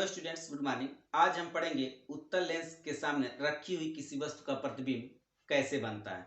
Students, good morning. आज हम पढ़ेंगे उत्तल लेंस के सामने रखी हुई किसी वस्तु का प्रतिबिंब कैसे बनता है।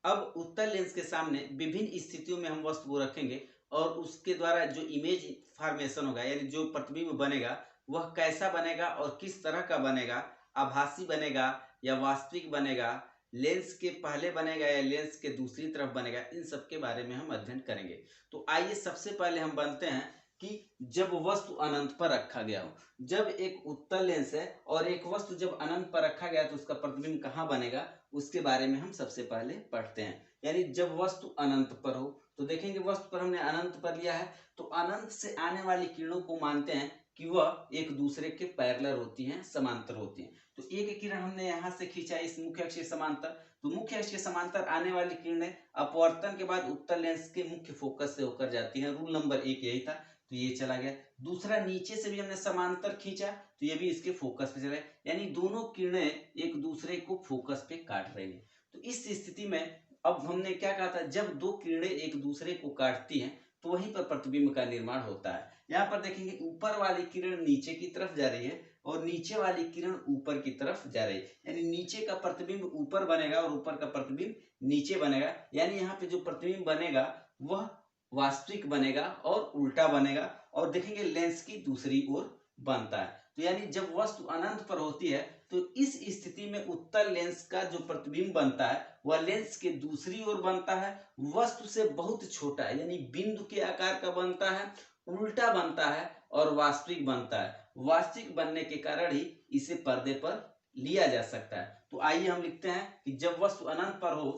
अब उत्तल लेंस के सामने विभिन्न स्थितियों में हम वस्तु को रखेंगे और उसके द्वारा जो इमेज फॉर्मेशन होगा यानी जो प्रतिबिंब बनेगा वह कैसा बनेगा और किस तरह का बनेगा, आभासी बनेगा या वास्तविक बनेगा, लेंस के पहले बनेगा या लेंस के दूसरी तरफ बनेगा, इन सब के बारे में हम अध्ययन करेंगे। तो आइए सबसे पहले हम बनते हैं कि जब वस्तु अनंत पर रखा गया हो, जब एक उत्तल लेंस है और एक वस्तु जब अनंत पर रखा गया तो उसका प्रतिबिंब कहाँ बनेगा उसके बारे में हम सबसे पहले पढ़ते हैं। यानी जब वस्तु अनंत पर हो तो देखेंगे वस्तु पर हमने अनंत पर लिया है तो अनंत से आने वाली किरणों को मानते हैं कि वह एक दूसरे के पैरेलल होती हैं, समांतर होती हैं। तो एक किरण हमने यहाँ से खींचा इस मुख्य अक्ष के समांतर, तो मुख्य अक्ष के समांतर आने वाली किरणें अपवर्तन के बाद उत्तल लेंस के मुख्य फोकस से होकर जाती हैं। रूल नंबर 1 यही था, तो ये चला गया। दूसरा, नीचे से भी हमने समांतर खींचा तो ये भी इसके फोकस पे चला गया, यानी दोनों किरणें एक दूसरे को फोकस पे काट रही हैं। तो इस स्थिति में अब हमने क्या कहा था, जब दो किरणें एक दूसरे को काटती हैं तो वहीं पर प्रतिबिंब का निर्माण होता है। यहाँ पर देखेंगे ऊपर वाली किरण नीचे की तरफ जा रही है और नीचे वाली किरण ऊपर की तरफ जा रही है, यानी नीचे का प्रतिबिंब ऊपर बनेगा और ऊपर का प्रतिबिंब नीचे बनेगा। यानी यहाँ पे जो प्रतिबिंब बनेगा वह वास्तविक बनेगा और उल्टा बनेगा, और देखेंगे लेंस की दूसरी ओर बनता है। तो यानी जब वस्तु अनंत पर होती है तो इस स्थिति में उत्तल लेंस का जो प्रतिबिंब बनता है वह लेंस के दूसरी ओर बनता है, वस्तु से बहुत छोटा है यानी बिंदु के आकार का बनता है, उल्टा बनता है और वास्तविक बनता है। वास्तविक बनने के कारण ही इसे पर्दे पर लिया जा सकता है। तो आइए हम लिखते हैं कि जब वस्तु अनंत पर हो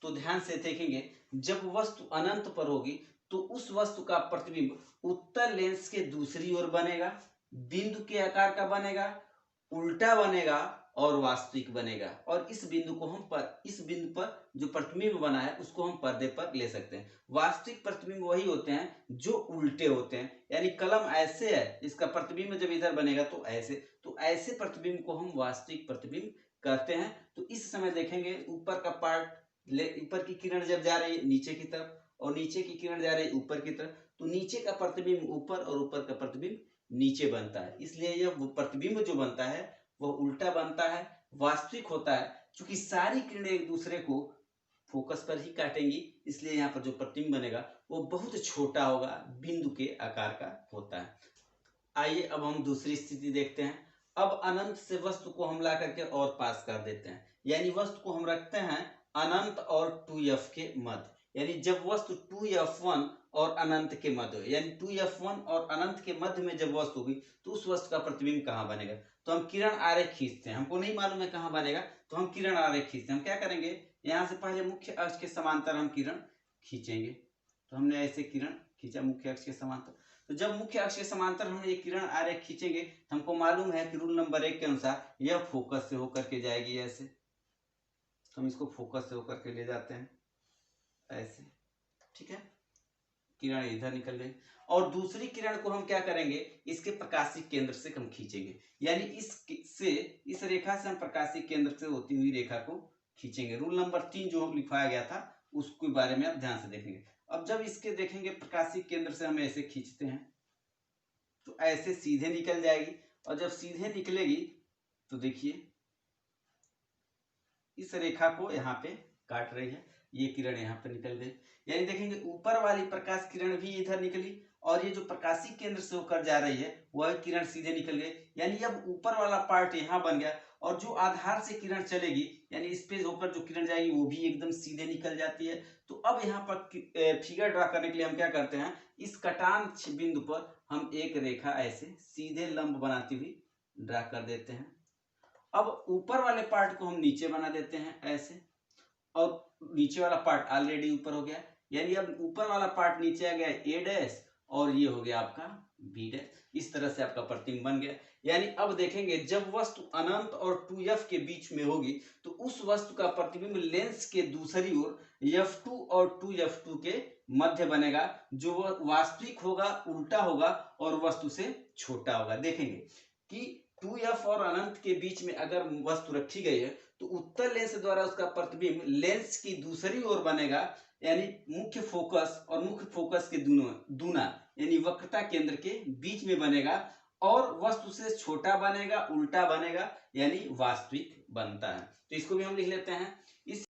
तो ध्यान से देखेंगे जब वस्तु अनंत पर होगी तो उस वस्तु का प्रतिबिंब उत्तल लेंस के दूसरी ओर बनेगा, बिंदु के आकार का बनेगा, उल्टा बनेगा और वास्तविक बनेगा। और इस बिंदु पर जो प्रतिबिंब बना है उसको हम पर्दे पर ले सकते हैं। वास्तविक प्रतिबिंब वही होते हैं जो उल्टे होते हैं, यानी कलम ऐसे है, इसका प्रतिबिंब जब इधर बनेगा तो ऐसे प्रतिबिंब को हम वास्तविक प्रतिबिंब कहते हैं। तो इस समय देखेंगे ऊपर का पार्ट, ऊपर की किरण जब जा रही है नीचे की तरफ और नीचे की किरण जा रही है ऊपर की तरफ, तो नीचे का प्रतिबिंब ऊपर और ऊपर का प्रतिबिंब नीचे बनता है। इसलिए यह प्रतिबिंब जो बनता है वह उल्टा बनता है, वास्तविक होता है। क्योंकि सारी किरणें एक दूसरे को फोकस पर ही काटेंगी, इसलिए यहाँ पर जो प्रतिबिंब बनेगा वो बहुत छोटा होगा, बिंदु के आकार का होता है। आइए अब हम दूसरी स्थिति देखते हैं। अब अनंत से वस्तु को हम ला करके और पास कर देते हैं, यानी वस्तु को हम रखते हैं अनंत और 2f के मध्य। यानी जब वस्तु 2f1 और अनंत के मध्य हो, यानी 2f1 और अनंत के मध्य में जब वस्तु होगी तो उस वस्तु का प्रतिबिंब कहाँ बनेगा। तो हम किरण आरेख खींचते हैं, हमको नहीं मालूम है कहाँ बनेगा, तो हम किरण आरेख खींचते हैं। हम क्या करेंगे, यहाँ से पहले मुख्य अक्ष के समांतर हम किरण खींचेंगे। तो हमने ऐसे किरण खींचा मुख्य अक्ष के समांतर। तो जब मुख्य अक्ष के समांतर हम ये किरण आरेख खींचेंगे तो हमको मालूम है कि रूल नंबर 1 के अनुसार यह फोकस से होकर के जाएगी ऐसे, तो हम इसको फोकस से होकर के ले जाते हैं ऐसे, ठीक है। किरण इधर निकल गई और दूसरी किरण को हम क्या करेंगे, इसके प्रकाशिक केंद्र से हम खींचेंगे, यानी इस रेखा से हम प्रकाशिक केंद्र से होती हुई रेखा को खींचेंगे। रूल नंबर 3 जो लिखवाया गया था उसके बारे में आप ध्यान से देखेंगे। अब जब इसके देखेंगे प्रकाशिक केंद्र से हम ऐसे खींचते हैं तो ऐसे सीधे निकल जाएगी, और जब सीधे निकलेगी तो देखिए इस रेखा को यहाँ पे काट रही है, ये किरण यहाँ पे निकल गई। यानी देखेंगे ऊपर वाली प्रकाश किरण भी इधर निकली और ये जो प्रकाशिक केंद्र से होकर जा रही है वह किरण सीधे निकल गई। यानी अब ऊपर वाला पार्ट यहाँ बन गया और जो आधार से किरण चलेगी यानी इस पे होकर जो किरण जाएगी वो भी एकदम सीधे निकल जाती है। तो अब यहाँ पर फिगर ड्रा करने के लिए हम क्या करते हैं, इस कटान बिंदु पर हम एक रेखा ऐसे सीधे लंब बनाती हुई ड्रा कर देते हैं। अब ऊपर वाले पार्ट को हम नीचे बना देते हैं ऐसे, और नीचे वाला पार्ट ऑलरेडी ऊपर हो गया, यानी अब ऊपर वाला पार्ट नीचे आ गया ए डैश और ये हो गया आपका बी डैश। इस तरह से आपका प्रतिबिंब बन गया। यानी अब देखेंगे जब वस्तु अनंत और 2f के बीच में होगी तो उस वस्तु का प्रतिबिंब लेंस के दूसरी ओर f2 और 2f2 के मध्य बनेगा, जो वह वास्तविक होगा, उल्टा होगा और वस्तु से छोटा होगा। देखेंगे कि 2f और अनंत के बीच में अगर वस्तु रखी गई है तो उत्तल लेंस द्वारा उसका प्रतिबिंब लेंस की दूसरी ओर बनेगा, यानी मुख्य फोकस और मुख्य फोकस के दूना यानी वक्रता केंद्र के बीच में बनेगा, और वस्तु से छोटा बनेगा, उल्टा बनेगा, यानी वास्तविक बनता है। तो इसको भी हम लिख लेते हैं। इस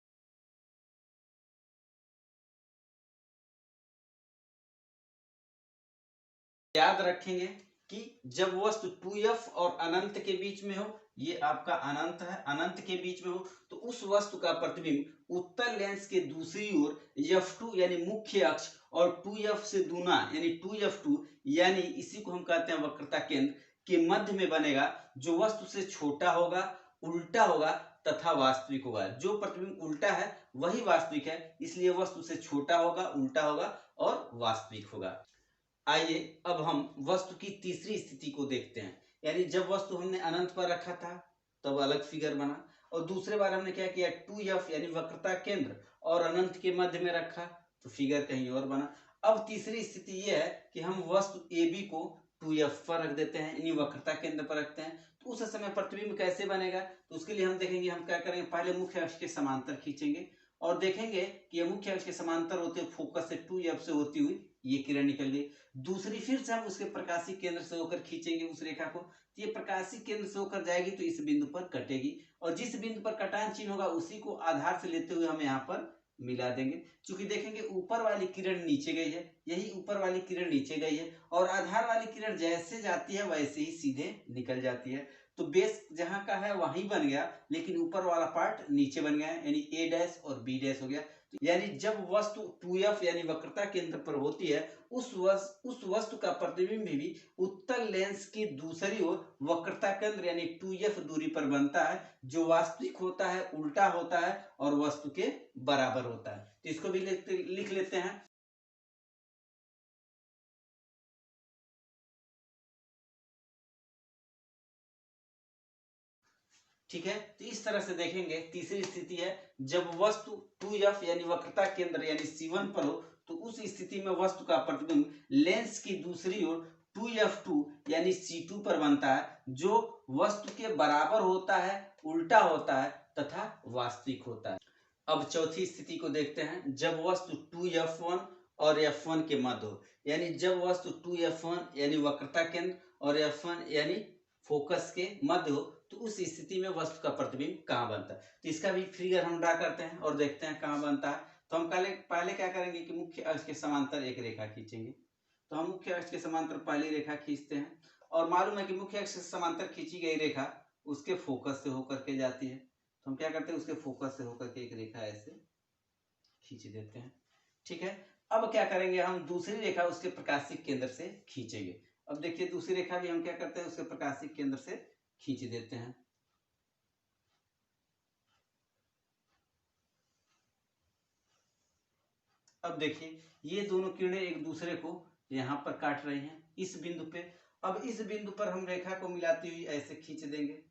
याद रखेंगे कि जब वस्तु 2f और अनंत के बीच में हो, ये आपका अनंत है, अनंत के बीच में हो, तो उस वस्तु का प्रतिबिंब उत्तल लेंस के दूसरी ओर f2 यानी मुख्य अक्ष और 2f से दूना यानी 2f2 यानी इसी को हम कहते हैं वक्रता केंद्र के मध्य में बनेगा, जो वस्तु से छोटा होगा, उल्टा होगा तथा वास्तविक होगा। जो प्रतिबिंब उल्टा है वही वास्तविक है, इसलिए वस्तु से छोटा होगा, उल्टा होगा और वास्तविक होगा। आइए अब हम वस्तु की तीसरी स्थिति को देखते हैं, यानी जब वस्तु हमने अनंत पर रखा था तब अलग फिगर बना, और दूसरे बार हमने क्या किया 2f यानी वक्रता केंद्र और अनंत के मध्य में रखा तो फिगर कहीं और बना। अब तीसरी स्थिति यह है कि हम वस्तु AB को 2f पर रख देते हैं, यानी वक्रता केंद्र पर रखते हैं, तो उस समय प्रतिबिंब कैसे बनेगा? तो उसके लिए हम देखेंगे, हम क्या करेंगे, पहले मुख्य अक्ष के समांतर खींचेंगे और देखेंगे कि ये मुख्य अक्ष के समांतर होते हुए फोकस से 2f से होती हुई ये किरण निकल गई। दूसरी फिर से हम उसके प्रकाशी केंद्र से होकर खींचेंगे उस रेखा को, तो ये प्रकाशी केंद्र से होकर जाएगी तो इस बिंदु पर कटेगी, और जिस बिंदु पर कटान चिन्ह होगा उसी को आधार से लेते हुए हम यहाँ पर मिला देंगे। चूंकि देखेंगे ऊपर वाली किरण नीचे गई है, यही ऊपर वाली किरण नीचे गई है, और आधार वाली किरण जैसे जाती है वैसे ही सीधे निकल जाती है, तो बेस जहां का है वहीं बन गया, लेकिन ऊपर वाला पार्ट नीचे बन गया, यानी A डैश और B डैश हो गया। यानी जब वस्तु 2f यानी वक्रता केंद्र पर होती है, उस वस्तु का प्रतिबिंब भी उत्तल लेंस की दूसरी ओर वक्रता केंद्र यानी 2f दूरी पर बनता है, जो वास्तविक होता है, उल्टा होता है और वस्तु के बराबर होता है। तो इसको भी लिख लेते हैं। ठीक है, तो इस तरह से देखेंगे। तीसरी स्थिति है जब वस्तु 2f यानी वक्रता केंद्र यानी C1 पर हो, तो उस स्थिति में वस्तु का प्रतिबिंब लेंस की दूसरी ओर 2f2 यानी C2 पर बनता है, जो वस्तु के बराबर होता है, उल्टा होता है तथा वास्तविक होता है। अब चौथी स्थिति को देखते हैं, जब वस्तु 2f1 और f1 के मध्य हो, यानी जब वस्तु 2f1 यानी वक्रता केंद्र और f1 यानी फोकस के मध्य हो, तो उस स्थिति में वस्तु का प्रतिबिंब कहाँ बनता है? तो इसका भी फिगर हम ड्रा करते हैं और देखते हैं कहाँ बनता है। तो हम पहले क्या करेंगे कि मुख्य अक्ष के समांतर एक रेखा खींचेंगे। तो हम मुख्य अक्ष के समांतर पहली रेखा खींचते हैं, और मालूम है कि मुख्य अक्ष के समांतर खींची गई रेखा उसके फोकस से होकर के जाती है, तो हम क्या करते हैं, उसके फोकस से होकर के एक रेखा ऐसे खींच देते हैं। ठीक है, अब क्या करेंगे, हम दूसरी रेखा उसके प्रकाशिक केंद्र से खींचेंगे। अब देखिए दूसरी रेखा भी हम क्या करते हैं, उसके प्रकाशिक केंद्र से खींच देते हैं। अब देखिए ये दोनों किरणें एक दूसरे को यहाँ पर काट रही हैं इस बिंदु पे। अब इस बिंदु पर हम रेखा को मिलाती हुई ऐसे खींच देंगे।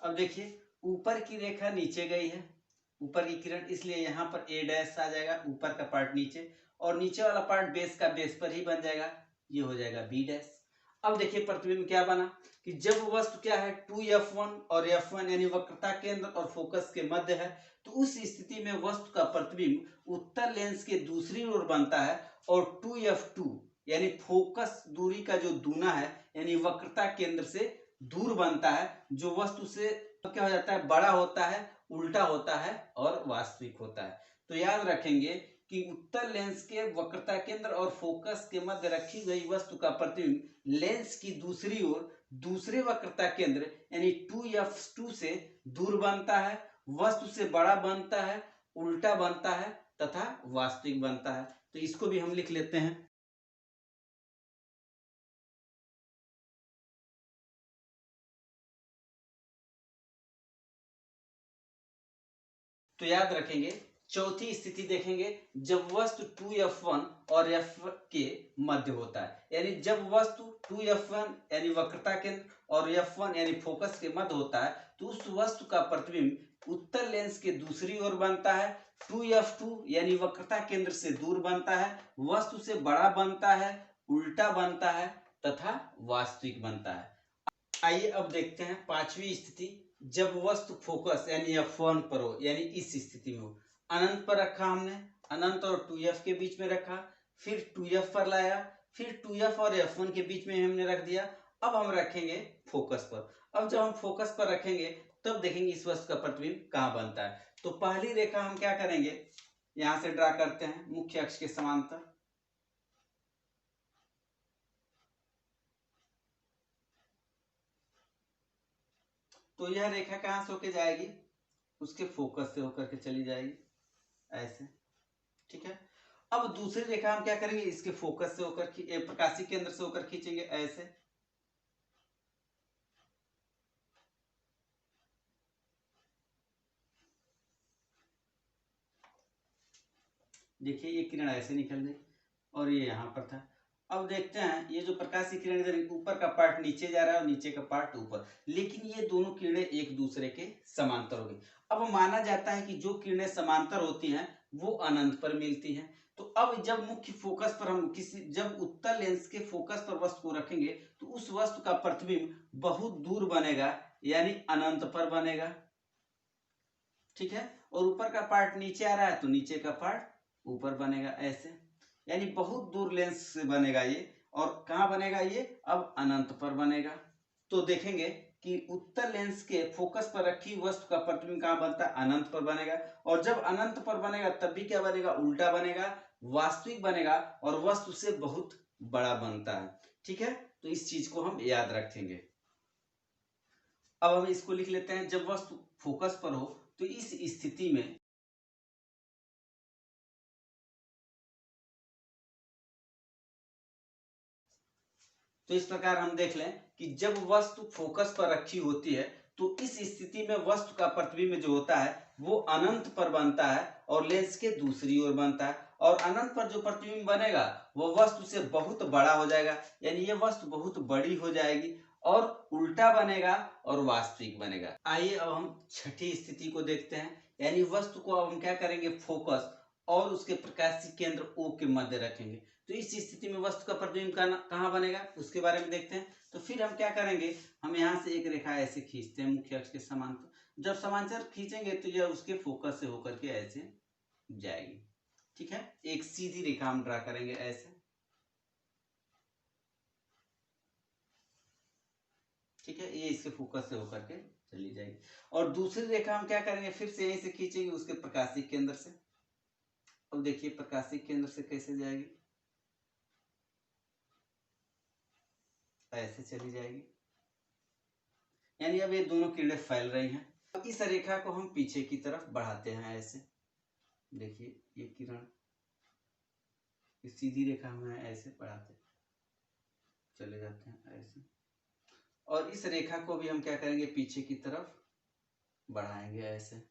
अब देखिए ऊपर की रेखा नीचे गई है, ऊपर की किरण, इसलिए यहाँ पर A डैश आ जाएगा, ऊपर का पार्ट नीचे, और नीचे वाला पार्ट बेस का बेस पर ही बन जाएगा, ये हो जाएगा B डैश। अब देखिए प्रतिबिंब क्या बना कि जब वस्तु क्या है 2f1 और f1 यानी वक्रता केंद्र और फोकस के मध्य है, तो उस स्थिति में वस्तु का प्रतिबिंब उत्तल लेंस के दूसरी ओर बनता है, और 2f2 यानी फोकस दूरी का जो दूना है यानी वक्रता केंद्र से दूर बनता है, जो वस्तु से क्या हो जाता है, बड़ा होता है, उल्टा होता है और वास्तविक होता है। तो याद रखेंगे कि उत्तल लेंस के वक्रता केंद्र और फोकस के मध्य रखी गई वस्तु का प्रतिबिंब लेंस की दूसरी ओर दूसरे वक्रता केंद्र यानी 2f2 से दूर बनता है, वस्तु से बड़ा बनता है, उल्टा बनता है तथा वास्तविक बनता है। तो इसको भी हम लिख लेते हैं। तो याद रखेंगे चौथी स्थिति देखेंगे जब वस्तु 2f1 और f के मध्य होता है, यानी जब वस्तु 2f1 यानी वक्रता केंद्र और f1 यानी फोकस के मध्य होता है, तो उस वस्तु का प्रतिबिंब उत्तल लेंस के दूसरी ओर बनता है, 2f2 यानी वक्रता केंद्र से दूर बनता है, वस्तु से बड़ा बनता है, उल्टा बनता है तथा वास्तविक बनता है। आइए अब देखते हैं पांचवी स्थिति, जब वस्तु फोकस यानी f1 पर हो, यानी इस स्थिति में हो। अनंत पर रखा हमने, अनंत और 2f के बीच में रखा, फिर 2f पर लाया, फिर 2f और f1 के बीच में हमने रख दिया। अब हम रखेंगे फोकस पर। अब जब हम फोकस पर रखेंगे तब देखेंगे इस वस्तु का प्रतिबिंब कहाँ बनता है। तो पहली रेखा हम क्या करेंगे, यहां से ड्रा करते हैं मुख्य अक्ष के समांतर। तो यह रेखा कहां से होकर जाएगी, उसके फोकस से होकर के चली जाएगी ऐसे, ठीक है। अब दूसरी रेखा हम क्या करेंगे, इसके फोकस से होकर प्रकाशिक केंद्र से होकर खींचेंगे ऐसे। देखिए ये किरण ऐसे निकल गई और ये यहाँ पर था। अब देखते हैं ये जो प्रकाशीय किरण इधर ऊपर का पार्ट नीचे जा रहा है और नीचे का पार्ट ऊपर, लेकिन ये दोनों किरणें एक दूसरे के समांतर हो गई। अब माना जाता है कि जो किरणें समांतर होती हैं वो अनंत पर मिलती हैं। तो अब जब मुख्य फोकस पर हम जब उत्तल लेंस के फोकस पर वस्तु को रखेंगे तो उस वस्तु का प्रतिबिंब बहुत दूर बनेगा, यानी अनंत पर बनेगा, ठीक है। और ऊपर का पार्ट नीचे आ रहा है तो नीचे का पार्ट ऊपर बनेगा ऐसे, यानी बहुत दूर लेंस से बनेगा ये। और कहाँ बनेगा ये, अब अनंत पर बनेगा। तो देखेंगे कि उत्तल लेंस के फोकस पर रखी वस्तु का प्रतिबिंब कहाँ बनता है, अनंत पर बनेगा। और जब अनंत पर बनेगा तब भी क्या बनेगा, उल्टा बनेगा, वास्तविक बनेगा और वस्तु से बहुत बड़ा बनता है, ठीक है। तो इस चीज को हम याद रखेंगे। अब हम इसको लिख लेते हैं, जब वस्तु फोकस पर हो तो इस स्थिति में तो इस प्रकार हम देख लें कि जब वस्तु फोकस पर रखी होती है तो इस स्थिति में वस्तु का प्रतिबिंब जो होता है वो अनंत पर बनता है और लेंस के दूसरी ओर बनता है। और अनंत पर जो प्रतिबिंब बनेगा वो वस्तु से बहुत बड़ा हो जाएगा, यानी ये वस्तु बहुत बड़ी हो जाएगी और उल्टा बनेगा और वास्तविक बनेगा। आइए अब हम छठी स्थिति को देखते हैं, यानी वस्तु को अब हम क्या करेंगे, फोकस और उसके प्रकाशीय केंद्र O के मध्य रखेंगे। तो इस स्थिति में वस्तु का प्रतिबिंब कहाँ बनेगा उसके बारे में देखते हैं। तो फिर हम क्या करेंगे, हम यहाँ से एक रेखा ऐसे खींचते हैं मुख्य अक्ष के समांतर। जब समांतर खींचेंगे तो यह उसके फोकस से होकर के ऐसे जाएगी, ठीक है। एक सीधी रेखा हम ड्रा करेंगे ऐसे, ठीक है। ये इसके फोकस से होकर के चली जाएगी। और दूसरी रेखा हम क्या करेंगे, फिर से यहीं से खींचेंगे उसके प्रकाशिक केंद्र से। अब देखिए प्रकाशिक केंद्र से कैसे जाएगी, ऐसे चली जाएगी, यानी अब ये दोनों किरणें फैल रही हैं। अब इस रेखा को हम पीछे की तरफ बढ़ाते हैं ऐसे। देखिए ये किरण इस सीधी रेखा में ऐसे बढ़ाते चले जाते हैं ऐसे। और इस रेखा को भी हम क्या करेंगे, पीछे की तरफ बढ़ाएंगे ऐसे।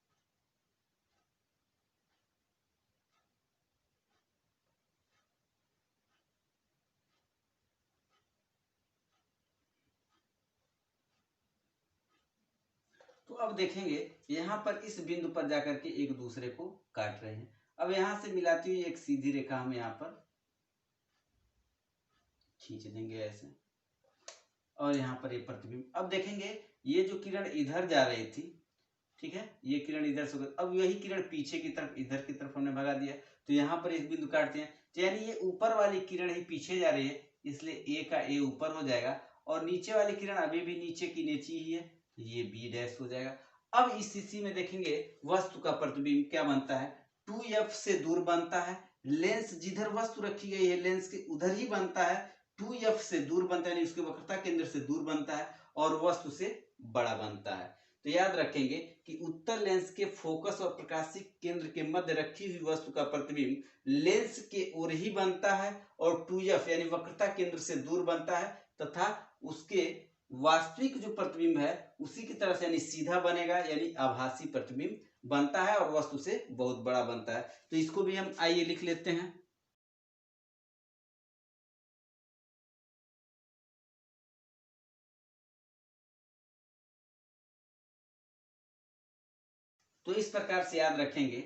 तो अब देखेंगे यहाँ पर इस बिंदु पर जाकर के एक दूसरे को काट रहे हैं। अब यहाँ से मिलाती हुई एक सीधी रेखा हम यहाँ पर खींच देंगे ऐसे। और यहाँ पर ये प्रतिबिंब, अब देखेंगे ये जो किरण इधर जा रही थी, ठीक है, ये किरण इधर से, अब यही किरण पीछे की तरफ इधर की तरफ हमने भगा दिया। तो यहाँ पर इस बिंदु काटते हैं, तो यानी ये ऊपर वाली किरण ही पीछे जा रही है, इसलिए ए का ए ऊपर हो जाएगा और नीचे वाली किरण अभी भी नीचे की नीचे ही है, ये बी डैश हो जाएगा। अब इस स्थिति में देखेंगे वस्तु का प्रतिबिंब क्या बनता है, 2f से दूर बनता है। लेंस जिधर वस्तु रखी गई है लेंस के उधर ही बनता है, 2f से दूर बनता है, यानी उसके वक्रता केंद्र से दूर बनता है और वस्तु से बड़ा बनता है। तो याद रखेंगे कि उत्तल लेंस के फोकस और प्रकाशिक केंद्र के मध्य रखी हुई वस्तु का प्रतिबिंब लेंस के ओर ही बनता है और 2f यानी वक्रता केंद्र से दूर बनता है तथा उसके वास्तविक जो प्रतिबिंब है उसी की तरह से यानी सीधा बनेगा, यानी आभासी प्रतिबिंब बनता है और वस्तु से बहुत बड़ा बनता है। तो इसको भी हम आइए लिख लेते हैं। तो इस प्रकार से याद रखेंगे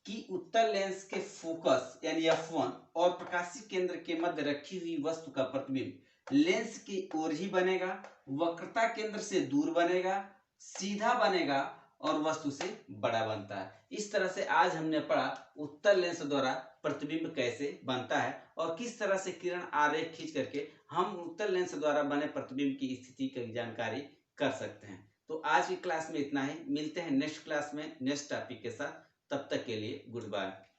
कि उत्तल लेंस के फोकस यानी f1 और प्रकाशीय केंद्र के मध्य रखी हुई वस्तु का प्रतिबिंब लेंस की ओर ही बनेगा, वक्रता केंद्र से दूर बनेगा, सीधा बनेगा और वस्तु से बड़ा बनता है। इस तरह से आज हमने पढ़ा उत्तल लेंस द्वारा प्रतिबिंब कैसे बनता है और किस तरह से किरण आरेख खींच करके हम उत्तल लेंस द्वारा बने प्रतिबिंब की स्थिति की जानकारी कर सकते हैं। तो आज की क्लास में इतना ही, मिलते हैं नेक्स्ट क्लास में नेक्स्ट टॉपिक के साथ। तब तक के लिए गुड बाय।